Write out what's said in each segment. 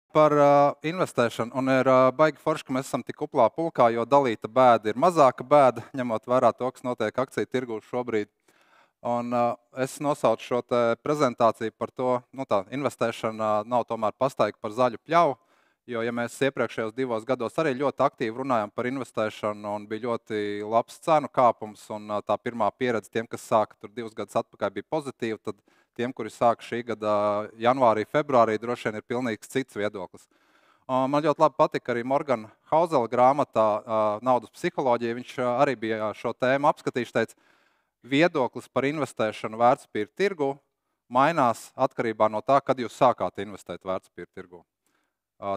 Par investēšanu, un ir baigi forši, ka mēs esam tik kuplā pulkā, jo dalīta bēda ir mazāka bēda, ņemot vērā to, kas notiek akciju tirgū šobrīd. Un es nosaucu šo te prezentāciju par to, tā investēšana nav tomēr pastaiga par zaļu pļauju, jo, ja mēs iepriekšējos 2 gados arī ļoti aktīvi runājam par investēšanu un bija ļoti labs cenu kāpums, un tā pirmā pieredze tiem, kas sāka tur 2 gadus atpakaļ, bija pozitīva, tad tiem, kuri sāka šī gada janvārī, februārī, droši vien ir pilnīgs cits viedoklis. Man ļoti labi patika arī Morgana Hausela grāmatā Naudas psiholoģija. Viņš arī bija šo tēmu apskatījis, teica, viedoklis par investēšanu vērtspapīru tirgu mainās atkarībā no tā, kad jūs sākāt investēt vērtspapīru tirgu.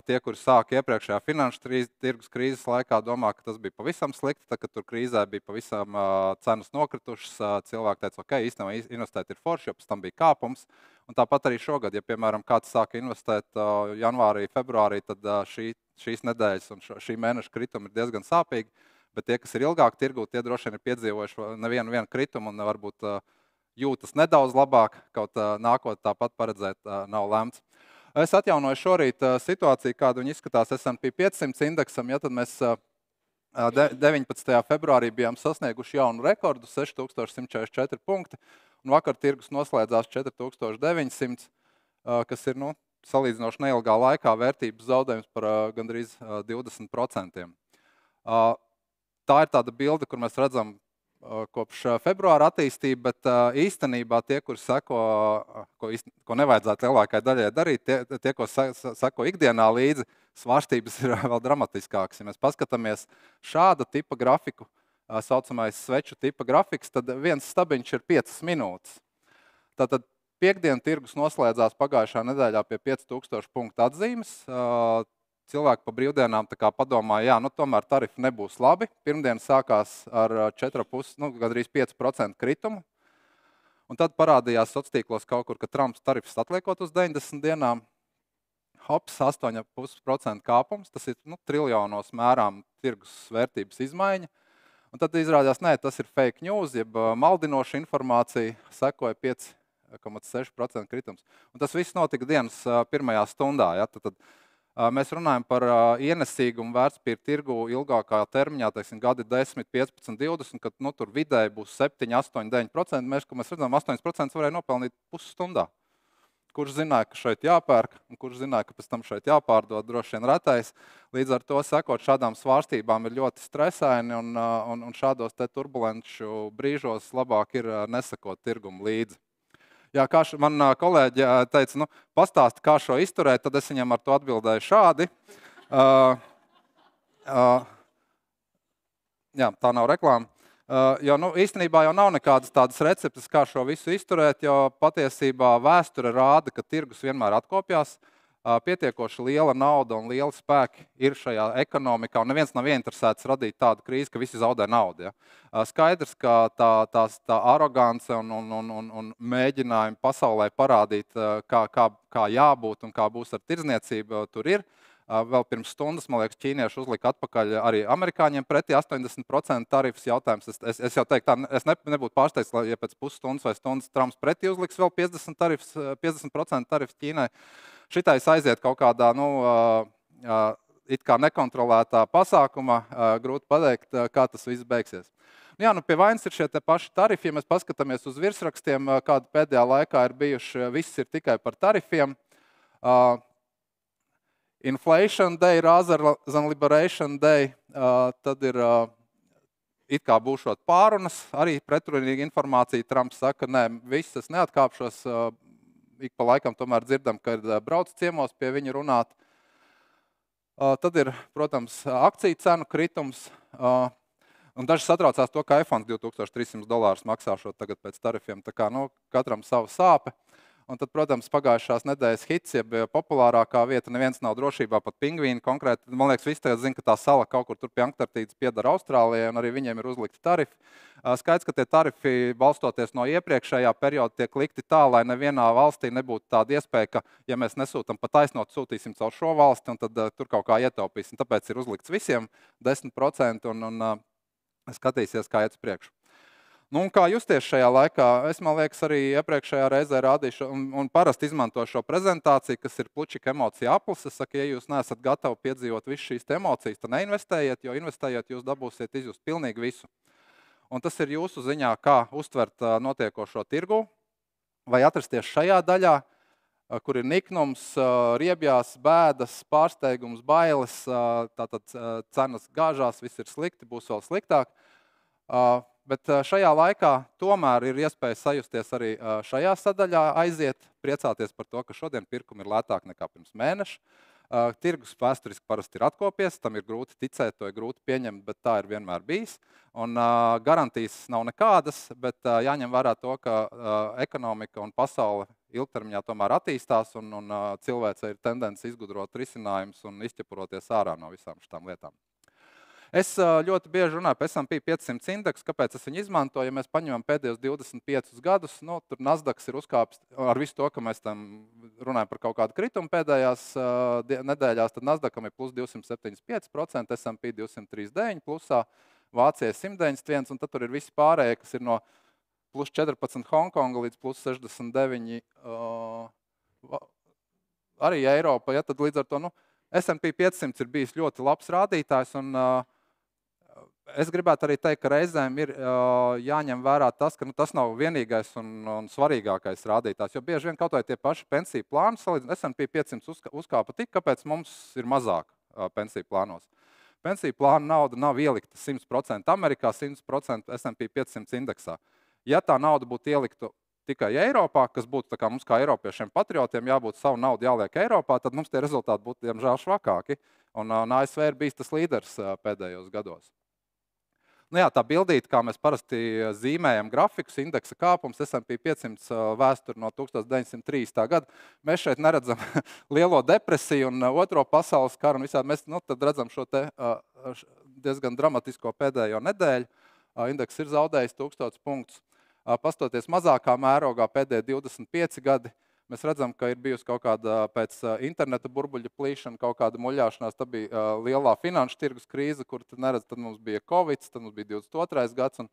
Tie, kuri sāka iepriekšējā finanšu tirgus krīzes laikā, domā, ka tas bija pavisam slikti, tad, kad tur krīzē bija pavisam cenas nokritušas, cilvēki teica, ok, īstenībā investēt ir forši, jo pēc tam bija kāpums. Un tāpat arī šogad, ja, piemēram, kāds sāka investēt janvārī, februārī, tad šīs nedēļas un šī mēneša kritumi ir diezgan sāpīgi, bet tie, kas ir ilgāk tirgū, tie droši vien ir piedzīvojuši nevienu kritumu un varbūt jūtas nedaudz labāk, kaut nākot tāpat paredzēt nav lemts. Es atjaunoju šorīt situāciju, kāda viņa izskatās S&P 500 indeksam. Ja, tad mēs 19. februārī bijām sasnieguši jaunu rekordu, 6144 punkti, un vakar tirgus noslēdzās 4900, kas ir salīdzinoši neilgā laikā vērtības zaudējums par gandrīz 20%. Tā ir tāda bilde, kur mēs redzam kopš februāra attīstību, bet īstenībā tie, kuri seko, ko nevajadzētu lielākai daļai darīt, tie, ko seko ikdienā līdzi, svārstības ir vēl dramatiskākas. Ja mēs paskatāmies šāda tipa grafiku, saucamais sveču tipa grafiks, tad viens stabiņš ir 5 minūtes. Tātad piekdien tirgus noslēdzās pagājušā nedēļā pie 5000 punktu atzīmes. Cilvēki pa brīvdienām padomāja, tomēr tarifi nebūs labi. Pirmdien sākās ar 4,5, gandrīz 5% kritumu. Un tad parādījās sociālos kaut kur, ka Trumps tarifs atliekot uz 90 dienām. Hops, 8,5% kāpums, tas ir triljonos mērām tirgus vērtības izmaiņa. Un tad izrādījās, nē, tas ir fake news, jeb maldinoša informācija, sekoja 5,6% kritums. Un tas viss notika dienas pirmajā stundā. Ja? Tad mēs runājam par ienesīgumu vērtspapīru tirgu ilgākā termiņā, teiksim, gadi 10, 15, 20, kad tur vidēji būs 7, 8, 9%. Mēs redzam, 8% varēja nopelnīt pusstundā. Kurš zināja, ka šeit jāpērk, un kurš zināja, ka pēc tam šeit jāpārdod, droši vien retais. Līdz ar to sekot šādām svārstībām ir ļoti stresaini, un šādos te turbulenču brīžos labāk ir nesakot tirgumu līdzi. Jā, kā man kolēģi teica, pastāsti, kā šo izturēt, tad es viņam ar to atbildēju šādi. Jā, tā nav reklāma. Jo īstenībā jau nav nekādas tādas receptes, kā šo visu izturēt, jo patiesībā vēsture rāda, ka tirgus vienmēr atkopjās. Pietiekoši liela nauda un liela spēki ir šajā ekonomikā, un neviens nav ieinteresēts radīt tādu krīzi, ka visi zaudē naudu. Ja? Skaidrs, ka tā arogance un mēģinājumi pasaulē parādīt, kā jābūt un kā būs ar tirdzniecību, tur ir. Vēl pirms stundas, man liekas, ķīnieši uzlika atpakaļ arī amerikāņiem pretī 80% tarifs jautājums. Es jau teiktu, es nebūtu pārsteigts, ja pēc pusstundas vai stundas Trumps pretī uzliks vēl 50% tarifs Ķīnai. Šitais aiziet kaut kādā, it kā nekontrolētā pasākumā, grūti pateikt, kā tas viss beigsies. Jā, pie vainas ir šie te paši tarifi. Ja mēs paskatāmies uz virsrakstiem, kādi pēdējā laikā ir bijuši, viss ir tikai par tarifiem. Inflation Day, Rather than Liberation Day, tad ir it kā būšot pārunas, arī pretrunīga informācija. Trumps saka, nē, viss es neatkāpšos, ik pa laikam tomēr dzirdam, ka ir brauc ciemos pie viņa runāt. Tad ir, protams, akciju cenu kritums, un daži satraucās to, ka iPhone $2300 maksāšot tagad pēc tarifiem, tā kā, katram savu sāpe. Un tad, protams, pagājušās nedēļas hits, jeb populārākā vieta, neviens nav drošībā, pat pingvīni konkrēti. Man liekas, visi tagad zina, ka tā sala kaut kur tur pie Antarktīdas pieder Austrālijai, un arī viņiem ir uzlikti tarifi. Skaidrs, ka tie tarifi, balstoties no iepriekšējā perioda, tiek likti tā, lai nevienā valstī nebūtu tāda iespēja, ka, ja mēs nesūtam pa taisnot, sūtīsim caur šo valsti, un tad tur kaut kā ietaupīsim. Tāpēc ir uzlikts visiem 10% un skatīsies, kā iet uz priekšu. Nu, un kā justies šajā laikā? Es, man liekas, arī iepriekšējā reizē rādīšu un parasti izmanto šo prezentāciju, kas ir plučika emocija aplis. Es saku, ja jūs neesat gatavi piedzīvot visu šīs emocijas, tad neinvestējiet, jo investējot jūs dabūsiet izjust pilnīgi visu. Un tas ir jūsu ziņā, kā uztvert notiekošo tirgu, vai atrasties šajā daļā, kur ir niknums, riebjās, bēdas, pārsteigums, bailes, tātad cenas gāžās, viss ir slikti, būs vēl sliktāk. Bet šajā laikā tomēr ir iespēja sajusties arī šajā sadaļā, aiziet, priecāties par to, ka šodien pirkumi ir lētāk nekā pirms mēneša. Tirgus vēsturiski parasti ir atkopies, tam ir grūti ticēt, to ir grūti pieņemt, bet tā ir vienmēr bijis. Un garantijas nav nekādas, bet jāņem vērā to, ka ekonomika un pasaule ilgtermiņā tomēr attīstās un cilvēce ir tendence izgudrot risinājumus un izķepuroties ārā no visām šitām lietām. Es ļoti bieži runāju par S&P 500 indeksu, kāpēc es viņu izmantoju. Ja mēs paņemam pēdējos 25 gadus, tur Nasdaqs ir uzkāpis ar visu to, ka mēs tam runājam par kaut kādu kritumu pēdējās nedēļās, tad Nasdaqam ir plus 275%, S&P 239 plusā, Vācija 191, un tad tur ir visi pārējie, kas ir no plus 14 Hongkonga līdz plus 69 arī Eiropa. Ja, tad līdz ar to S&P 500 ir bijis ļoti labs rādītājs, un es gribētu arī teikt, ka reizēm ir jāņem vērā tas, ka tas nav vienīgais un svarīgākais rādītājs, jo bieži vien kaut vai tie paši pensiju plāni salīdzinot S&P 500 uzkāpa tik, kāpēc mums ir mazāk pensiju plānos. Pensiju plāna nauda nav ielikta 100% Amerikā, 100% S&P 500 indeksā. Ja tā nauda būtu ielikta tikai Eiropā, kas būtu tā kā mums kā Eiropiešiem patriotiem jābūt savu naudu jāliek Eiropā, tad mums tie rezultāti būtu, diemžēl, švakāki. Un ASV ir bijis tas līderis pēdējos gados. Nu jā, tā bildīte, kā mēs parasti zīmējam grafikus, indeksa kāpums, S&P 500 vēsturi no 1930. gada. Mēs šeit neredzam lielo depresiju un otro pasaules karu un visādi. Mēs tad redzam šo te diezgan dramatisko pēdējo nedēļu. Indeks ir zaudējis 1000 punktus. Pastoties mazākā mērogā pēdējie 25 gadi, mēs redzam, ka ir bijusi kaut kāda pēc interneta burbuļa plīšana, kaut kāda muļāšanās. Tā bija lielā finanšu tirgus krīze, kur neredz, tad mums bija Covid, tad mums bija 22. gads. Un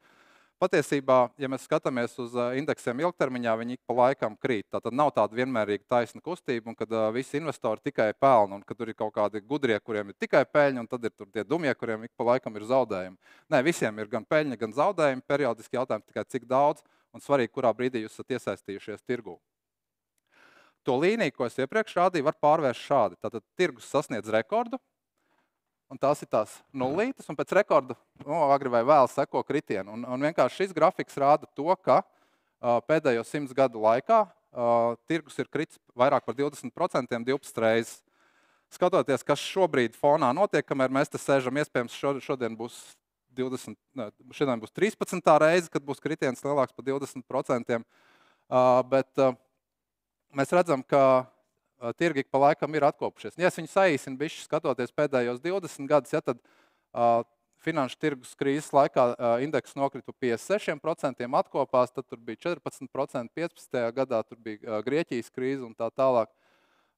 patiesībā, ja mēs skatāmies uz indeksiem ilgtermiņā, viņi ik pa laikam krīt. Tātad nav tāda vienmērīga taisna kustība, un kad visi investori tikai pelna, un kad tur ir kaut kādi gudrie, kuriem ir tikai peļņa, un tad ir tur tie dumie, kuriem ik pa laikam ir zaudējumi. Nē, visiem ir gan peļņa, gan zaudējumi. Periodiski jautājums tikai cik daudz, un svarīgi, kurā brīdī jūs esat iesaistījušies tirgū. To līniju, ko es iepriekš rādīju, var pārvērst šādi. Tātad tirgus sasniedz rekordu, un tās ir tās nullītes, un pēc rekorda agri vai vēl seko kritienu. Un vienkārši šis grafiks rāda to, ka pēdējo 100 gadu laikā tirgus ir kritis vairāk par 20%, 12 reizes. Skatoties, kas šobrīd fonā notiek, kamēr mēs te sēžam, iespējams šodien būs 13. reize, kad būs kritiens lielāks par 20%, bet mēs redzam, ka tirgi pa laikam ir atkopušies. Ja es viņu saīsinu bišķi skatoties pēdējos 20 gadus, ja, tad finanšu tirgus krīzes laikā indeks nokrita 56%, atkopās, tad tur bija 14%, 15. gadā tur bija Grieķijas krīze un tā tālāk.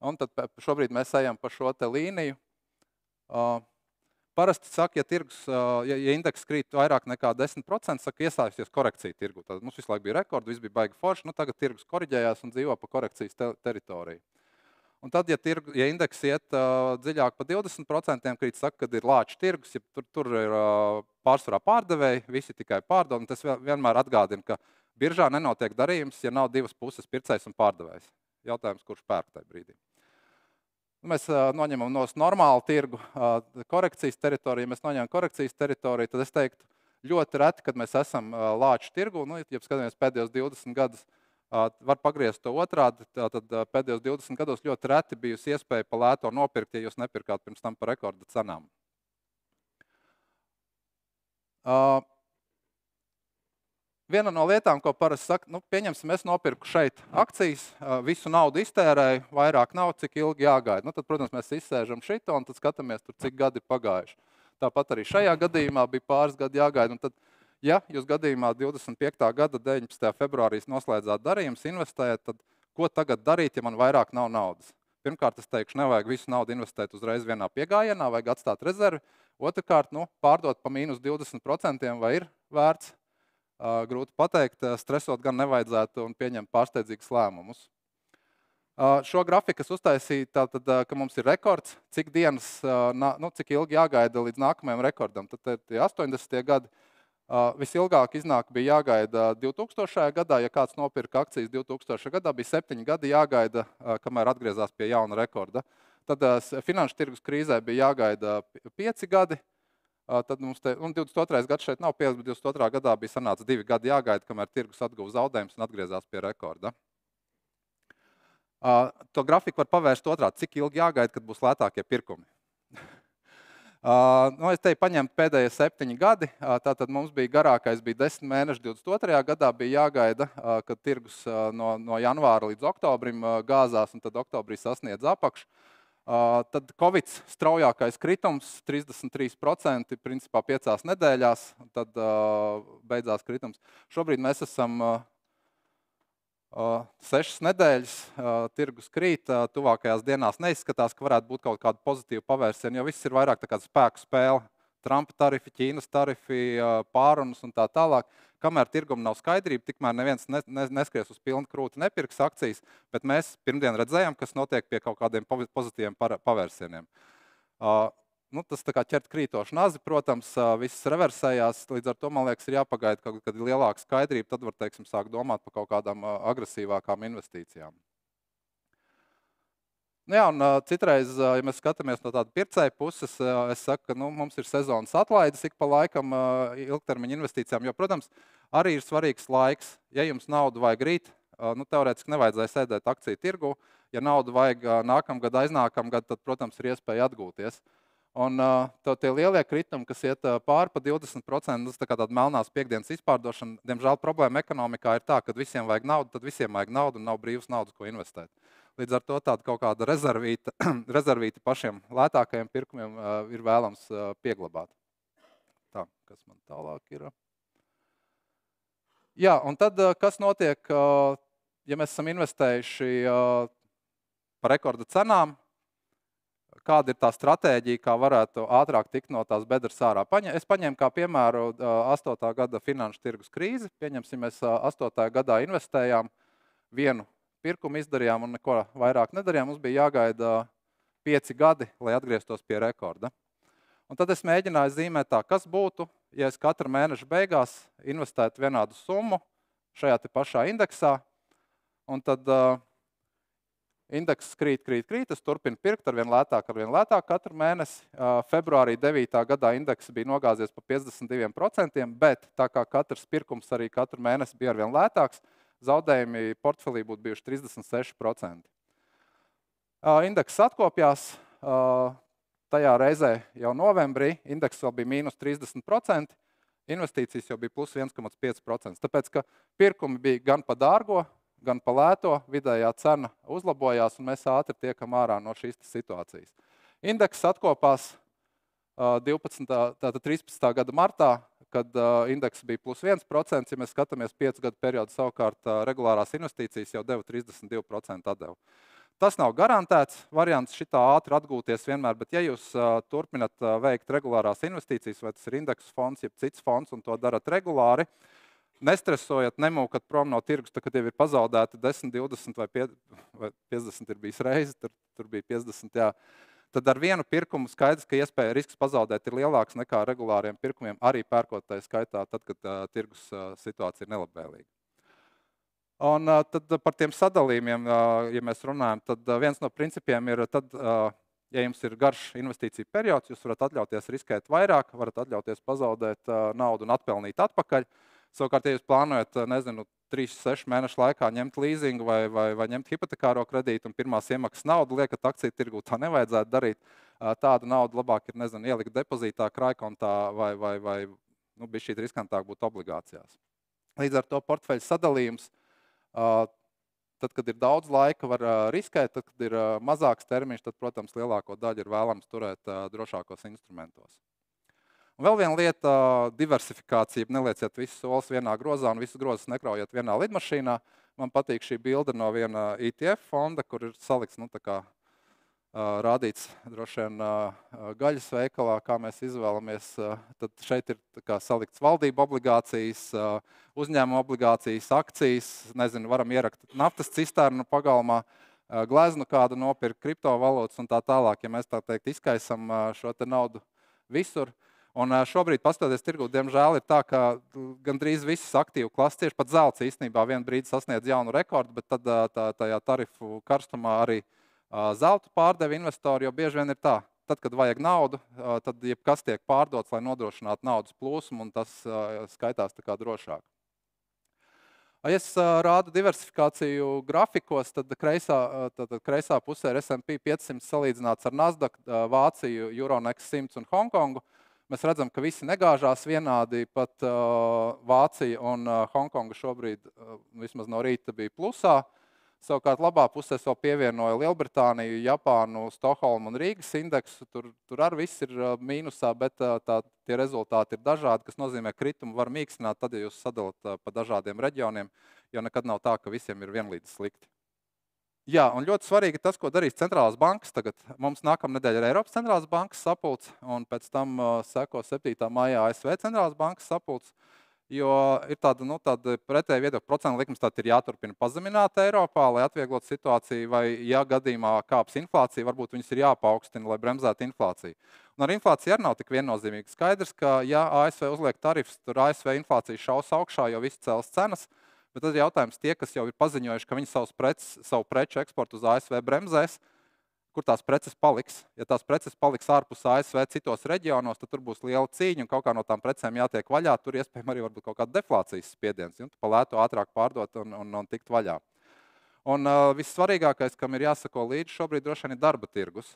Un tad šobrīd mēs ejam pa šo te līniju. Parasti saka, ja indeks krīt vairāk nekā 10%, saka, iesājusies korekcija tirgu. Tad mums visu laiku bija rekordi, viss bija baigi forši, tagad tirgus koriģējās un dzīvo pa korekcijas teritoriju. Un tad, ja indeks iet dziļāk pa 20%, krīt saka, kad ir lāču tirgus, ja tur ir pārsvarā pārdevēji, visi tikai pārdod, un tas vienmēr atgādina, ka biržā nenotiek darījums, ja nav divas puses pircējs un pārdevējs. Jautājums, kurš pērk tajā brīdī. Mēs noņemam no normālu tirgu korekcijas teritoriju. Ja mēs noņemam korekcijas teritoriju, tad es teiktu ļoti reti, kad mēs esam lāču tirgu. Ja skatāmies pēdējos 20 gadus, var pagriezt to otrādi. Tad pēdējos 20 gados ļoti reti bijusi iespēja pa lēto nopirkt, ja jūs nepirkāt pirms tam par rekorda cenām. Viena no lietām, ko parasti saka, pieņemsim, es nopirku šeit akcijas, visu naudu iztērēju, vairāk nav, cik ilgi jāgaida. Tad, protams, mēs izsēžam šito un tad skatāmies, cik gadi pagājuši. Tāpat arī šajā gadījumā bija pāris gadi jāgaida. Un tad, ja jūs gadījumā 25. gada 19. februārīs noslēdzāt darījumus, investējat, tad ko tagad darīt, ja man vairāk nav naudas? Pirmkārt, es teikšu, nevajag visu naudu investēt uzreiz vienā piegājienā, vajag atstāt rezervi. Otrkārt, pārdot pa mīnus 20%, vai ir vērts grūti pateikt. Stresot gan nevajadzētu un pieņemt pārsteidzīgus lēmumus. Šo grafiku es uztaisīju, tātad, ka mums ir rekords, cik dienas, cik ilgi jāgaida līdz nākamajam rekordam. Tad tie 80. gadi. Visilgāk iznāk bija jāgaida 2000. gadā, ja kāds nopirka akcijas 2000. gadā, bija 7 gadi jāgaida, kamēr atgriezās pie jauna rekorda. Tad finanšu tirgus krīzē bija jāgaida 5 gadi. Tad mums 22. gads šeit nav 5, bet 22. gadā bija sanāca 2 gadi jāgaida, kamēr tirgus atguva zaudējumus un atgriezās pie rekorda. To grafiku var pavērst otrādi, cik ilgi jāgaida, kad būs lētākie pirkumi. Es te paņemtu pēdējie 7 gadi, tātad mums bija garākais, bija 10 mēneši, 22. gadā bija jāgaida, kad tirgus no janvāra līdz oktobrim gāzās un tad oktobrī sasniedz apakšu. Tad Covid straujākais kritums, 33%, principā 5 nedēļās, tad beidzās kritums. Šobrīd mēs esam 6 nedēļas, tirgus krīt, tuvākajās dienās neizskatās, ka varētu būt kaut kāda pozitīva pavērsiena, jo viss ir vairāk tā kā spēku spēle. Trumpa tarifi, Ķīnas tarifi, pārunas un tā tālāk. Kamēr tirgum nav skaidrība, tikmēr neviens neskries uz pilnu krūti, nepirks akcijas, bet mēs pirmdien redzējām, kas notiek pie kaut kādiem pozitīviem pavērsieniem. Tas tā kā ķert krītošu nazi, protams, viss reversējās, līdz ar to, man liekas, ir jāpagaida, kad ir lielāka skaidrība, tad var, teiksim, sākt domāt par kaut kādām agresīvākām investīcijām. Un citreiz, ja mēs skatāmies no tāda pircēja puses, es saku, ka mums ir sezonas atlaides ik pa laikam ilgtermiņa investīcijām, jo, protams, arī ir svarīgs laiks. Ja jums naudu vajag rīt, teorētiski nevajadzēja sēdēt akciju tirgu. Ja naudu vajag nākamgad, aiznākamgad, tad, protams, ir iespēja atgūties. Un tie lielie kritumi, kas iet pāri pa 20%, tas tā kā tāda melnās piekdienas izpārdošana, diemžēl problēma ekonomikā ir tā, ka visiem vajag naudu, tad visiem vajag naudu un nav brīvas naudas, ko investēt. Līdz ar to tāda kaut kāda rezervīta pašiem lētākajiem pirkumiem ir vēlams pieglabāt. Tā, kas man tālāk ir? Jā, un tad, kas notiek, ja mēs esam investējuši par rekorda cenām, kāda ir tā stratēģija, kā varētu ātrāk tikt no tās bedres ārā. Es paņēmu kā piemēru 8. gada finanšu tirgus krīzi. Pieņemsim, mēs 8. gadā investējām, vienu pirkumu izdarījām un neko vairāk nedarījām. Mums bija jāgaida 5 gadi, lai atgrieztos pie rekorda. Un tad es mēģināju zīmēt tā, kas būtu, ja es katra mēneša beigās investētu vienādu summu šajā te pašā indeksā, un tad indeks krīt, es turpinu pirkt ar vien lētāk katru mēnesi. Februārī 9. gadā indeks bija nogāzies pa 52%, bet tā kā katrs pirkums arī katru mēnesi bija ar vien lētāks, zaudējumi portfelī būtu bijuši 36%. Indeks atkopjās, tajā reizē jau novembrī, indeks vēl bija mīnus 30%, investīcijas jau bija plus 1,5%. Tāpēc, ka pirkumi bija gan pa dārgo, gan pa lēto, vidējā cena uzlabojās, un mēs ātri tiekam ārā no šīs situācijas. Indeks atkopās 13. gada martā, kad indeks bija plus 1%, ja mēs skatāmies 5 gadu periodu, savukārt regulārās investīcijas jau deva 32% atdevu. Tas nav garantēts variants šitā ātri atgūties vienmēr, bet ja jūs turpinat veikt regulārās investīcijas, vai tas ir indeksu fonds, jeb cits fonds, un to darat regulāri, nestresojat, nemūkat prom no tirgus, tad, kad jau ir pazaudēti 10, 20 vai 50 ir bijis reizi, tur bija 50, jā. Tad ar vienu pirkumu skaidrs, ka iespēja risks pazaudēt ir lielāks nekā regulāriem pirkumiem, arī pērkotāji skaitā, tad, kad tirgus situācija ir nelabvēlīga. Un tad par tiem sadalījumiem, ja mēs runājam, tad viens no principiem ir, tad, ja jums ir garš investīciju periods, jūs varat atļauties riskēt vairāk, varat atļauties pazaudēt naudu un atpelnīt atpakaļ. Savukārt, ja jūs plānojat, 3-6 mēnešu laikā ņemt līzingu vai ņemt hipotekāro kredītu un pirmās iemaksas naudu, liekat akciju tirgū, tā nevajadzētu darīt. Tādu naudu labāk ir, ielikt depozītā, krājkontā vai bišķīt riskantāk būt obligācijās. Līdz ar to portfeļu sadalījums, tad, kad ir daudz laika, var riskēt, tad, kad ir mazāks termiņš, tad, protams, lielāko daļu ir vēlams turēt drošākos instrumentos. Un vēl viena lieta - diversifikācija. Nelieciet visus solis vienā grozā un visus grozus nekraujat vienā lidmašīnā. Man patīk šī bilde no viena ETF fonda, kur ir salikts tā kā rādīts droši vien gaļas veikalā, kā mēs izvēlamies. Tad šeit ir salikts valdību obligācijas, uzņēmuma obligācijas, akcijas, nezinu, varam ierakt naftas cisternu pagalmā, gleznu kādu nopirkt, kriptovalūtas un tā tālāk, ja mēs tā teikt izkaisam šo te naudu visur. Un šobrīd, pastoties tirgū, diemžēl ir tā, ka gandrīz visas aktīvu klases, tieši pat zelts īstenībā vienu brīdi sasniedz jaunu rekordu, bet tad tajā tarifu karstumā arī zeltu pārdeva investori, jo bieži vien ir tā, tad, kad vajag naudu, tad jebkas tiek pārdots, lai nodrošinātu naudas plūsmu, un tas skaitās tā kā drošāk. Ja es rādu diversifikāciju grafikos, tad kreisā pusē ir S&P 500 salīdzināts ar Nasdaq, Vāciju, Euronext 100 un Hongkongu. Mēs redzam, ka visi negāžās vienādi, pat Vācija un Hongkonga šobrīd vismaz no rīta bija plusā. Savukārt labā pusē vēl pievienoja Lielbritāniju, Japānu, Stokholmu un Rīgas indeksu. Tur arī viss ir mīnusā, bet tie rezultāti ir dažādi, kas nozīmē, ka kritumu var mīkstināt tad, ja jūs sadalat pa dažādiem reģioniem, jo nekad nav tā, ka visiem ir vienlīdz slikti. Jā, un ļoti svarīgi ir tas, ko darīs centrālās bankas tagad. Mums nākamnedēļ ir Eiropas centrālās bankas sapulce, un pēc tam seko 7. maijā ASV centrālās bankas sapulce. Jo ir tāda pretēja viedokļa, procentu likums ir jāturpina pazemināt Eiropā, lai atvieglotu situāciju, vai, ja gadījumā kāps inflācija, varbūt viņas ir jāpaukstina, lai bremzētu inflāciju. Un ar inflāciju arī nav tik viennozīmīgi. Skaidrs, ka ja ASV uzliek tarifus, tur ASV inflācija šaus augšā, jo viss cels cenas, bet tad ir jautājums tie, kas jau ir paziņojuši, ka viņi savu preču eksportu uz ASV bremzēs, kur tās preces paliks. Ja tās preces paliks ārpus ASV citos reģionos, tad tur būs liela cīņa un kaut kā no tām precēm jātiek vaļā. Tur iespējams arī varbūt kaut kāda deflācijas spiediens, un tu pa lētu ātrāk pārdot un tikt vaļā. Un vissvarīgākais, kam ir jāsako līdzi šobrīd, droši vien ir darba tirgus.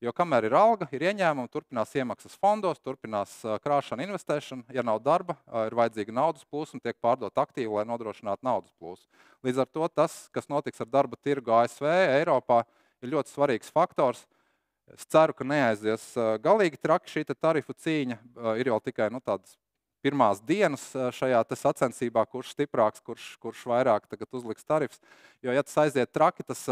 Jo kamēr ir alga, ir ieņēmumi, turpinās iemaksas fondos, turpinās krāšana, investēšana. Ja nav darba, ir vajadzīga naudas plūsma, tiek pārdot aktīvi, lai nodrošinātu naudas plūsmu. Līdz ar to tas, kas notiks ar darba tirgu ASV, Eiropā, ir ļoti svarīgs faktors. Es ceru, ka neaizies galīgi traki šī tarifu cīņa. Ir jau tikai tādas pirmās dienas šajā sacensībā, kurš stiprāks, kurš vairāk tagad uzliks tarifs. Jo, ja tas aiziet traki, tas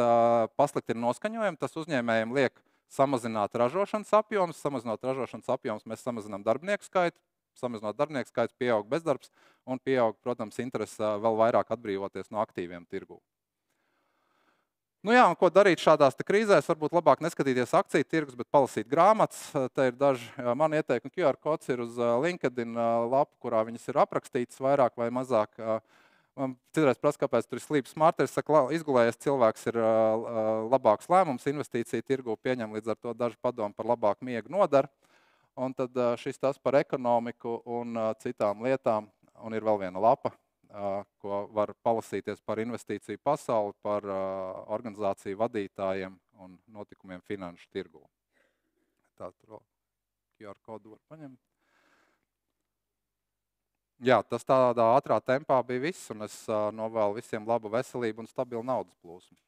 pasliktina noskaņojumu, tas uzņēmējiem liek samazināt ražošanas apjomus. Samazinot ražošanas apjomus, mēs samazinām darbinieku skaitu. Samazinot darbinieku skaitu, pieaug bezdarbs un pieaug, protams, interese vēl vairāk atbrīvoties no aktīviem tirgū. Nu jā, un ko darīt šādās krīzēs? Varbūt labāk neskatīties akciju tirgus, bet palasīt grāmatas. Te ir daži mani ieteikumi. QR kods ir uz LinkedIn lapu, kurā viņas ir aprakstītas vairāk vai mazāk. Man citreiz prasa, kāpēc tur ir sleep smarter. Es saku, izgulējies cilvēks ir labāks lēmums investīciju tirgu pieņem, līdz ar to daži padomi par labāku miegu nodara. Un tad šis tas par ekonomiku un citām lietām. Un ir vēl viena lapa, ko var palasīties par investīciju pasauli, par organizāciju vadītājiem un notikumiem finanšu tirgū. Tā tur vēl QR kodu var paņemt. Jā, tas tādā ātrā tempā bija viss, un es novēlu visiem labu veselību un stabilu naudas plūsmu.